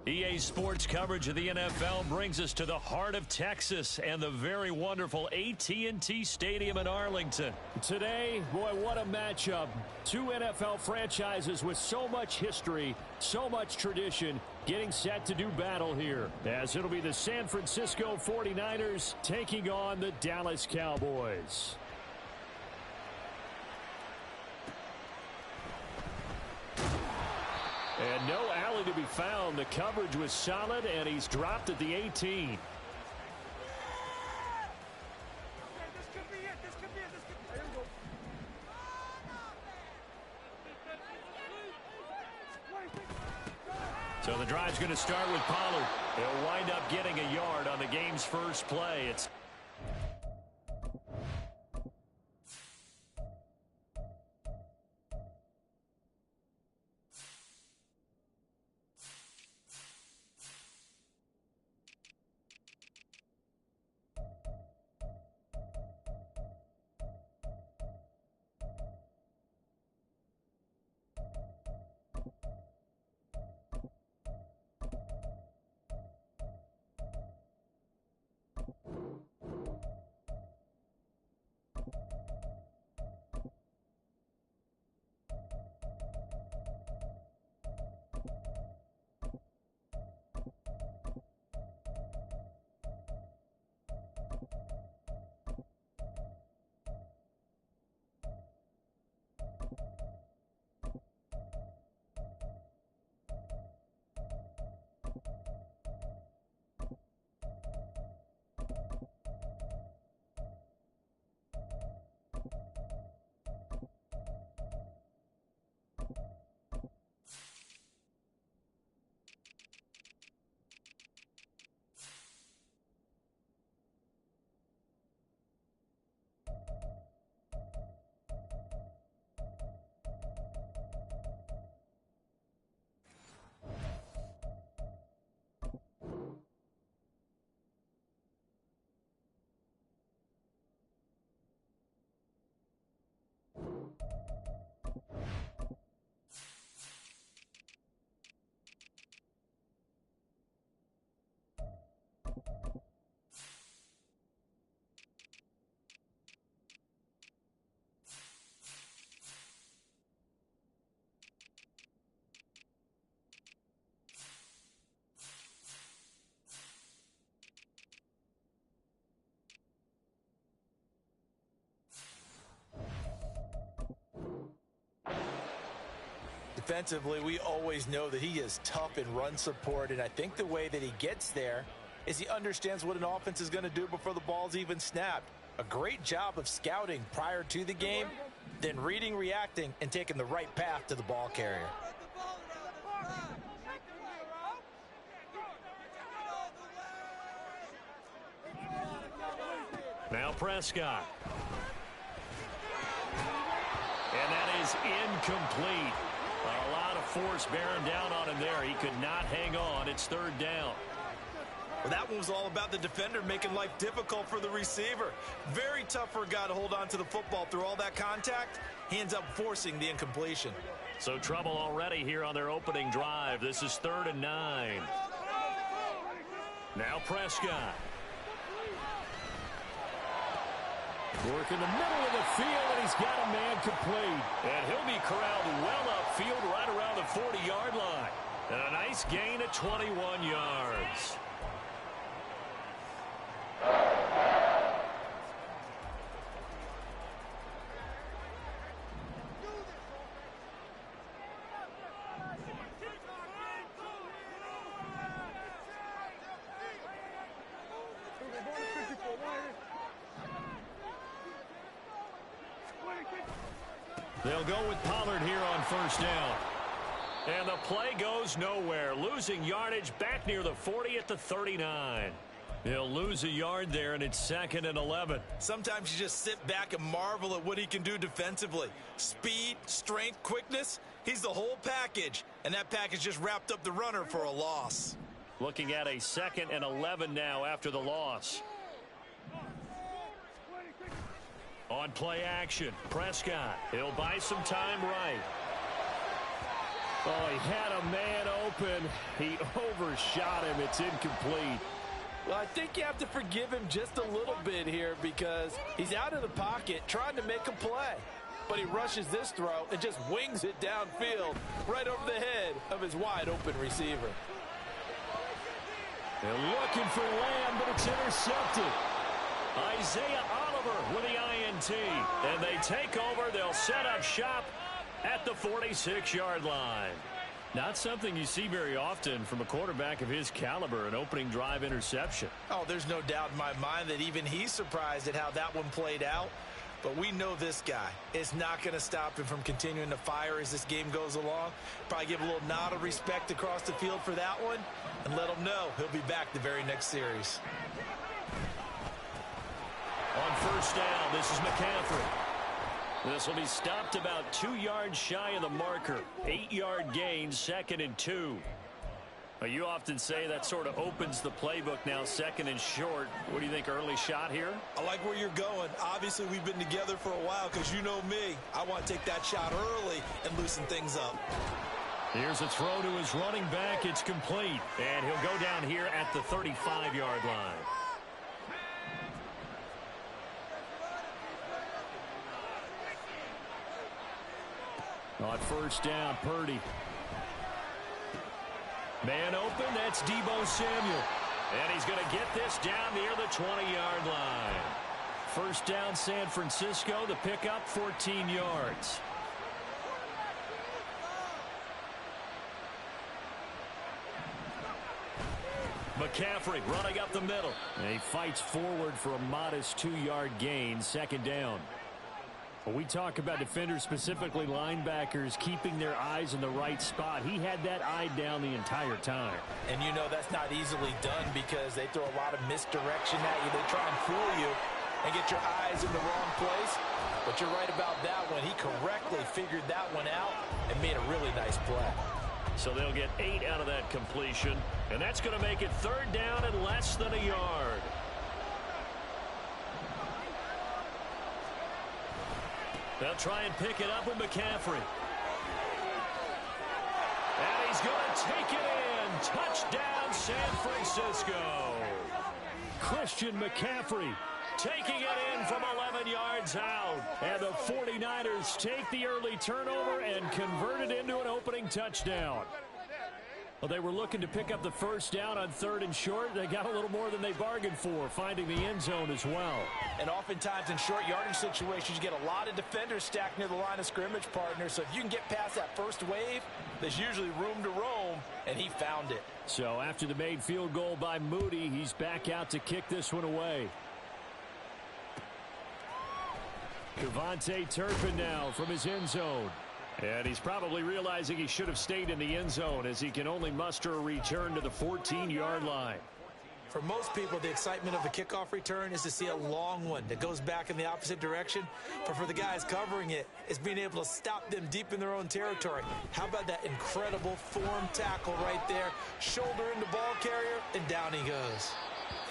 EA Sports coverage of the NFL brings us to the heart of Texas and the very wonderful AT&T Stadium in Arlington. Today, boy, what a matchup. Two NFL franchises with so much history, so much tradition, getting set to do battle here. As it'll be the San Francisco 49ers taking on the Dallas Cowboys. And no alley to be found. The coverage was solid, and he's dropped at the 18. So the drive's going to start with Pollard. He'll wind up getting a yard on the game's first play. It's defensively, we always know that he is tough in run support, and I think the way that he gets there is he understands what an offense is going to do before the ball's even snapped. A great job of scouting prior to the game, then reading, reacting, and taking the right path to the ball carrier. Now Prescott. And that is incomplete. A lot of force bearing down on him there. He could not hang on. It's third down. Well, that one was all about the defender making life difficult for the receiver. Very tough for a guy to hold on to the football through all that contact. He ends up forcing the incompletion. So trouble already here on their opening drive. This is 3rd and 9. Now Prescott. Working the middle of the field, and he's got a man complete. And he'll be corralled well upfield right around the 40-yard line. And a nice gain of 21 yards. They'll go with Pollard here on 1st down. And the play goes nowhere. Losing yardage back near the 40 at the 39. He'll lose a yard there, and it's 2nd and 11. Sometimes you just sit back and marvel at what he can do defensively. Speed, strength, quickness. He's the whole package. And that package just wrapped up the runner for a loss. Looking at a 2nd and 11 now after the loss. On play action, Prescott. He'll buy some time right. Oh, he had a man open. He overshot him. It's incomplete. Well, I think you have to forgive him just a little bit here because he's out of the pocket trying to make a play. But he rushes this throw and just wings it downfield right over the head of his wide-open receiver. They're looking for Lamb, but it's intercepted. Isaiah Oliver with the INT. And they take over. They'll set up shop at the 46-yard line. Not something you see very often from a quarterback of his caliber, an opening drive interception. Oh, there's no doubt in my mind that even he's surprised at how that one played out. But we know this guy is not going to stop him from continuing to fire as this game goes along. Probably give a little nod of respect across the field for that one and let him know he'll be back the very next series. On 1st down, this is McCaffrey. This will be stopped about 2 yards shy of the marker. 8-yard gain, 2nd and 2. Well, you often say that sort of opens the playbook now, 2nd and short. What do you think, early shot here? I like where you're going. Obviously, we've been together for a while because you know me. I want to take that shot early and loosen things up. Here's a throw to his running back. It's complete. And he'll go down here at the 35-yard line. On 1st down, Purdy. Man open, that's Deebo Samuel. And he's going to get this down near the 20-yard line. 1st down, San Francisco. The pickup, 14 yards. McCaffrey running up the middle. And he fights forward for a modest 2-yard gain, 2nd down. When we talk about defenders, specifically linebackers, keeping their eyes in the right spot, he had that eye down the entire time. And you know that's not easily done because they throw a lot of misdirection at you. They try and fool you and get your eyes in the wrong place. But you're right about that one. He correctly figured that one out and made a really nice play. So they'll get 8 out of that completion. And that's going to make it 3rd down and less than a yard. They'll try and pick it up with McCaffrey. And he's going to take it in. Touchdown, San Francisco. Christian McCaffrey taking it in from 11 yards out. And the 49ers take the early turnover and convert it into an opening touchdown. Well, they were looking to pick up the 1st down on 3rd and short. They got a little more than they bargained for, finding the end zone as well. And oftentimes in short yardage situations, you get a lot of defenders stacked near the line of scrimmage, partner. So if you can get past that first wave, there's usually room to roam, and he found it. So after the made field goal by Moody, he's back out to kick this one away. Devontae Turpin now from his end zone. And he's probably realizing he should have stayed in the end zone as he can only muster a return to the 14-yard line. For most people, the excitement of a kickoff return is to see a long one that goes back in the opposite direction. But for the guys covering it, it's being able to stop them deep in their own territory. How about that incredible form tackle right there? Shoulder in the ball carrier, and down he goes.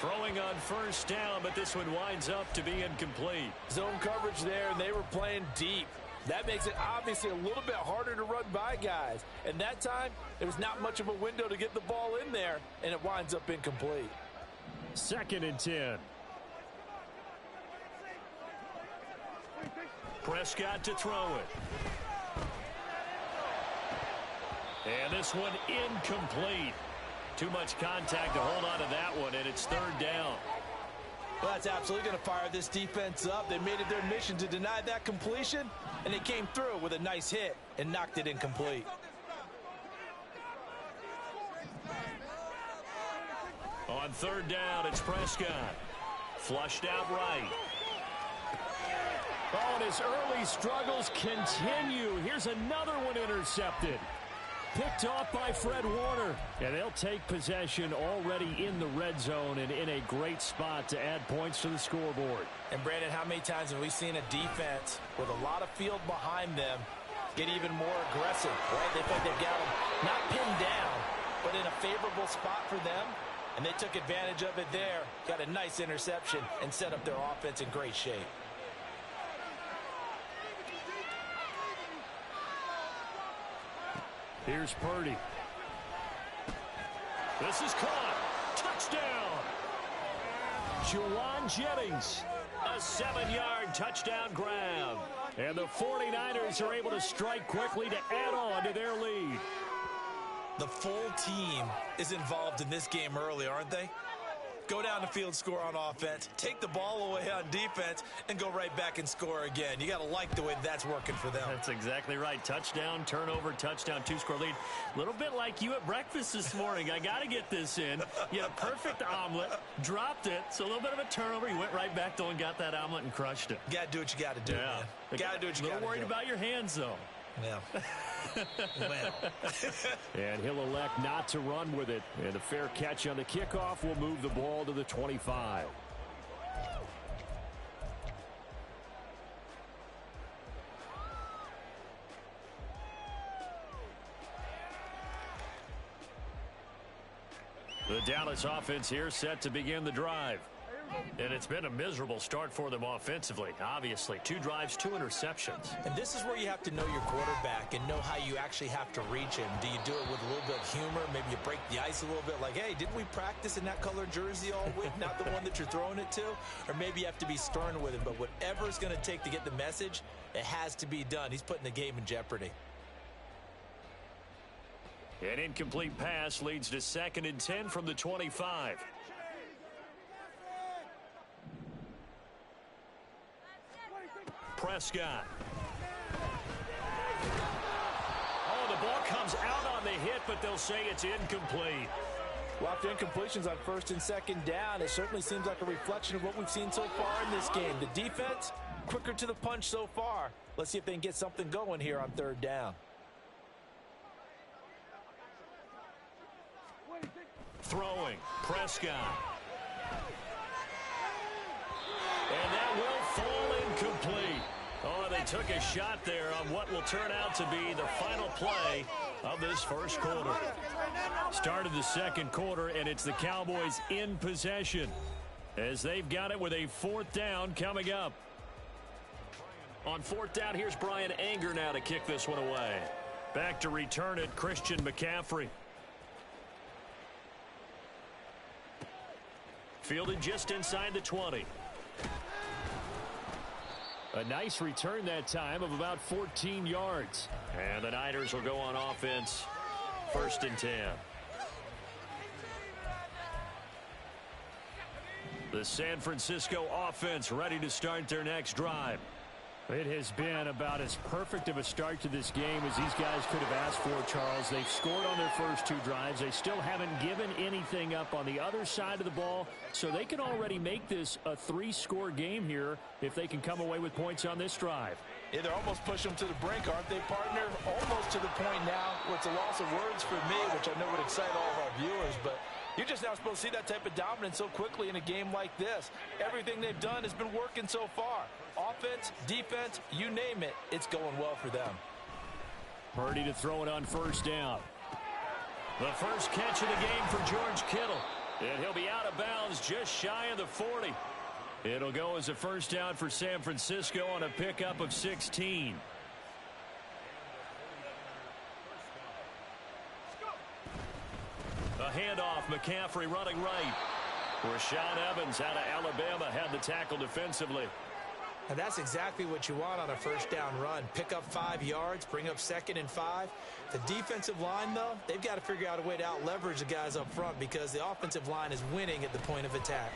Throwing on first down, but this one winds up to be incomplete. Zone coverage there, and they were playing deep. That makes it obviously a little bit harder to run by guys. And that time, there was not much of a window to get the ball in there, and it winds up incomplete. 2nd and 10. Prescott to throw it. And this one incomplete. Too much contact to hold on to that one, and it's 3rd down. Well, that's absolutely going to fire this defense up. They made it their mission to deny that completion, and they came through with a nice hit and knocked it incomplete. On 3rd down, it's Prescott. Flushed out right. Oh, and his early struggles continue. Here's another one intercepted. Picked off by Fred Warner. And they'll take possession already in the red zone and in a great spot to add points to the scoreboard. And, Brandon, how many times have we seen a defense with a lot of field behind them get even more aggressive, right? They think they've got them not pinned down, but in a favorable spot for them. And they took advantage of it there, got a nice interception, and set up their offense in great shape. Here's Purdy. This is caught. Touchdown. Julian Jennings. A 7-yard touchdown grab. And the 49ers are able to strike quickly to add on to their lead. The full team is involved in this game early, aren't they? Go down the field, score on offense, take the ball away on defense, and go right back and score again. You got to like the way that's working for them. That's exactly right. Touchdown, turnover, touchdown, 2-score lead. A little bit like you at breakfast this morning. I got to get this in. You had a perfect omelet, dropped it, so a little bit of a turnover. You went right back, though, and got that omelet and crushed it. You got to do what you got to do, man. Got to do what you got to do. A little worried about your hands, though. Yeah. Well. And he'll elect not to run with it. And a fair catch on the kickoff will move the ball to the 25. The Dallas offense here set to begin the drive. And it's been a miserable start for them offensively. Obviously, 2 drives, 2 interceptions. And this is where you have to know your quarterback and know how you actually have to reach him. Do you do it with a little bit of humor? Maybe you break the ice a little bit like, hey, didn't we practice in that color jersey all week? Not the one that you're throwing it to? Or maybe you have to be stern with him. But whatever it's going to take to get the message, it has to be done. He's putting the game in jeopardy. An incomplete pass leads to 2nd and 10 from the 25. Prescott. Oh, the ball comes out on the hit, but they'll say it's incomplete. Well, after incompletions on 1st and 2nd down, it certainly seems like a reflection of what we've seen so far in this game. The defense, quicker to the punch so far. Let's see if they can get something going here on 3rd down. Throwing, Prescott. And that will fall incomplete. Oh, they took a shot there on what will turn out to be the final play of this first quarter. Start of the 2nd quarter, and it's the Cowboys in possession as they've got it with a 4th down coming up. On 4th down, here's Brian Anger now to kick this one away. Back to return it, Christian McCaffrey. Fielded just inside the 20. A nice return that time of about 14 yards. And the Niners will go on offense. 1st and 10. The San Francisco offense ready to start their next drive. It has been about as perfect of a start to this game as these guys could have asked for, Charles. They've scored on their first 2 drives. They still haven't given anything up on the other side of the ball, so they can already make this a 3-score game here if they can come away with points on this drive. Yeah, they're almost pushing them to the brink, aren't they, partner? Almost to the point now where it's a loss of words for me, which I know would excite all of our viewers, but You're just not supposed to see that type of dominance so quickly in a game like this. Everything they've done has been working so far. Offense, defense, you name it, it's going well for them. Purdy to throw it on first down. The first catch of the game for George Kittle. And he'll be out of bounds just shy of the 40. It'll go as a first down for San Francisco on a pickup of 16. A handoff, McCaffrey running right. Rashaan Evans out of Alabama had the tackle defensively. And that's exactly what you want on a first down run. Pick up 5 yards, bring up 2nd and 5. The defensive line, though, they've got to figure out a way to out-leverage the guys up front because the offensive line is winning at the point of attack.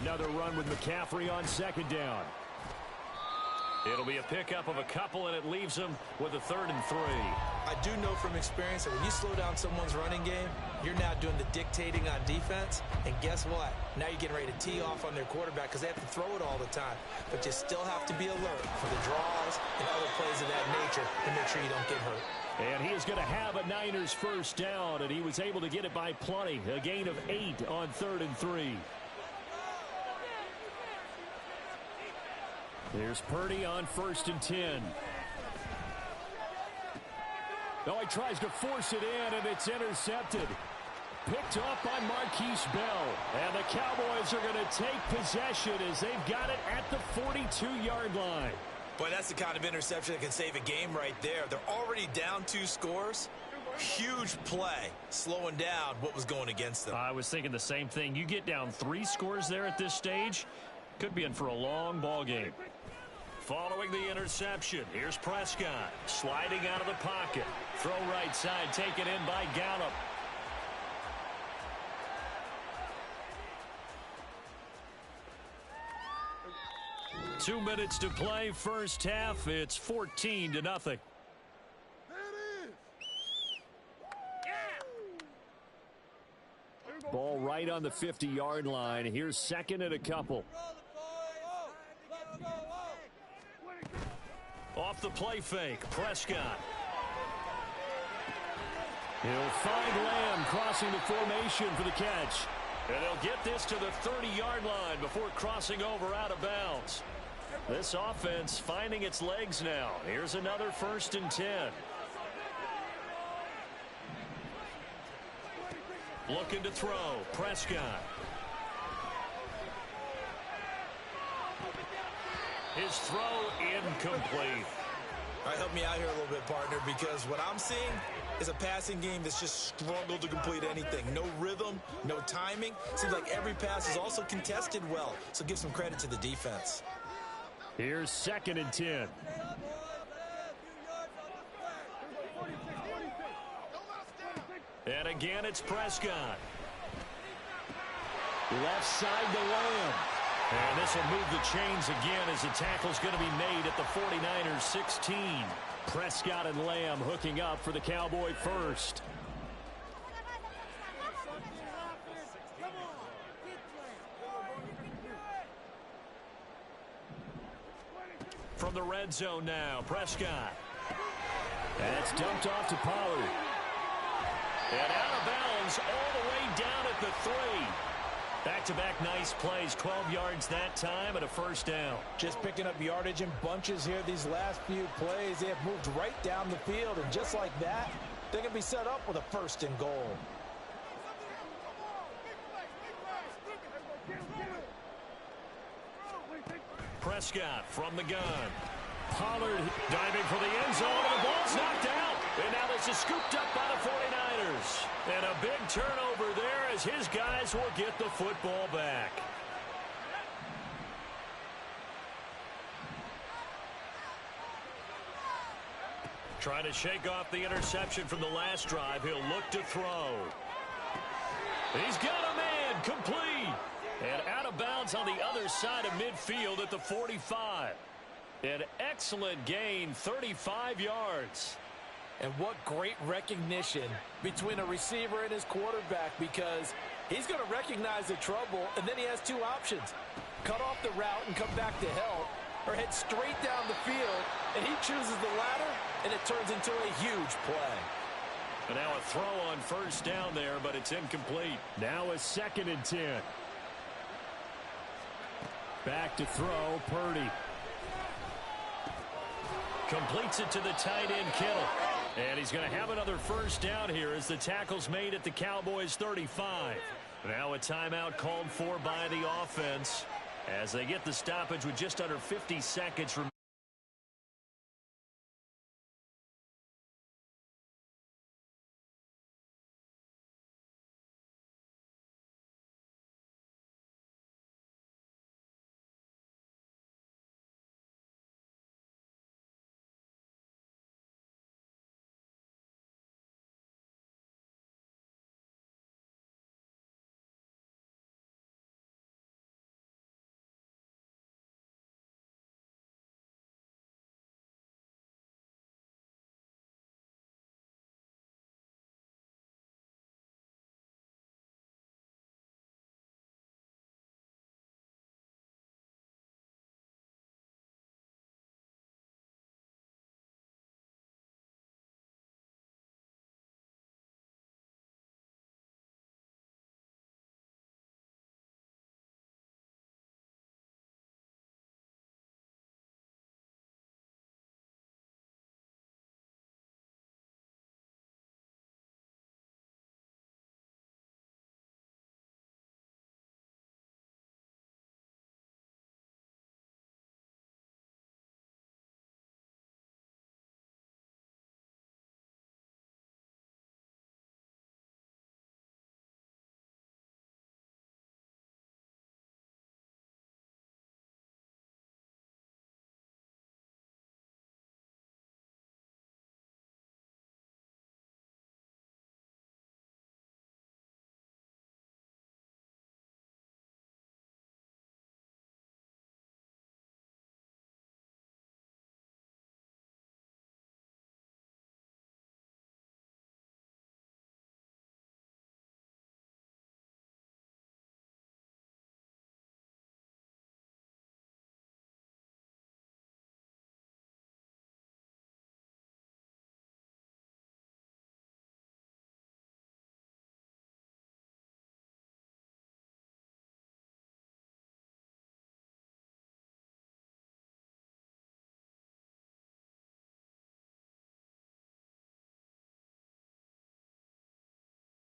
Another run with McCaffrey on 2nd down. It'll be a pickup of a couple, and it leaves them with a 3rd and 3. I do know from experience that when you slow down someone's running game, you're now doing the dictating on defense. And guess what? Now you're getting ready to tee off on their quarterback because they have to throw it all the time. But you still have to be alert for the draws and other plays of that nature to make sure you don't get hurt. And he is going to have a Niners first down, and he was able to get it by plenty. A gain of 8 on 3rd and 3. There's Purdy on 1st and 10. Oh, he tries to force it in, and it's intercepted. Picked up by Marquise Bell. And the Cowboys are going to take possession as they've got it at the 42-yard line. Boy, that's the kind of interception that can save a game right there. They're already down 2 scores. Huge play, slowing down what was going against them. I was thinking the same thing. You get down 3 scores there at this stage, could be in for a long ball game. Following the interception, here's Prescott sliding out of the pocket. Throw right side, taken in by Gallup. Two minutes to play, first half. It's 14-0. Ball right on the 50-yard line. Here's 2nd and a couple. Off the play fake, Prescott. He'll find Lamb crossing the formation for the catch. And they'll get this to the 30-yard line before crossing over out of bounds. This offense finding its legs now. Here's another 1st and 10. Looking to throw, Prescott. His throw incomplete. All right, help me out here a little bit, partner, because what I'm seeing is a passing game that's just struggled to complete anything. No rhythm, no timing. Seems like every pass is also contested well, so give some credit to the defense. Here's 2nd and 10. And again, it's Prescott. Left side to Lamb. And this will move the chains again as the tackle's going to be made at the 49ers 16. Prescott and Lamb hooking up for the Cowboy first. From the red zone now, Prescott. That's dumped off to Pollard. And out of bounds all the way down at the 3. Back-to-back nice plays, 12 yards that time and a first down. Just picking up yardage in bunches here these last few plays. They have moved right down the field, and just like that, they're going to be set up with a 1st and goal. Prescott from the gun. Pollard diving for the end zone, and the ball's knocked out. And now this is scooped up by the 49ers. And a big turnover there as his guys will get the football back. Trying to shake off the interception from the last drive. He'll look to throw. He's got a man, complete. And out of bounds on the other side of midfield at the 45. An excellent gain, 35 yards. And what great recognition between a receiver and his quarterback, because he's going to recognize the trouble, and then he has 2 options. Cut off the route and come back to help, or head straight down the field, and he chooses the latter, and it turns into a huge play. And now a throw on first down there, but it's incomplete. Now a 2nd and 10. Back to throw, Purdy. Completes it to the tight end, Kittle. And he's going to have another first down here as the tackle's made at the Cowboys' 35. Now a timeout called for by the offense as they get the stoppage with just under 50 seconds remaining.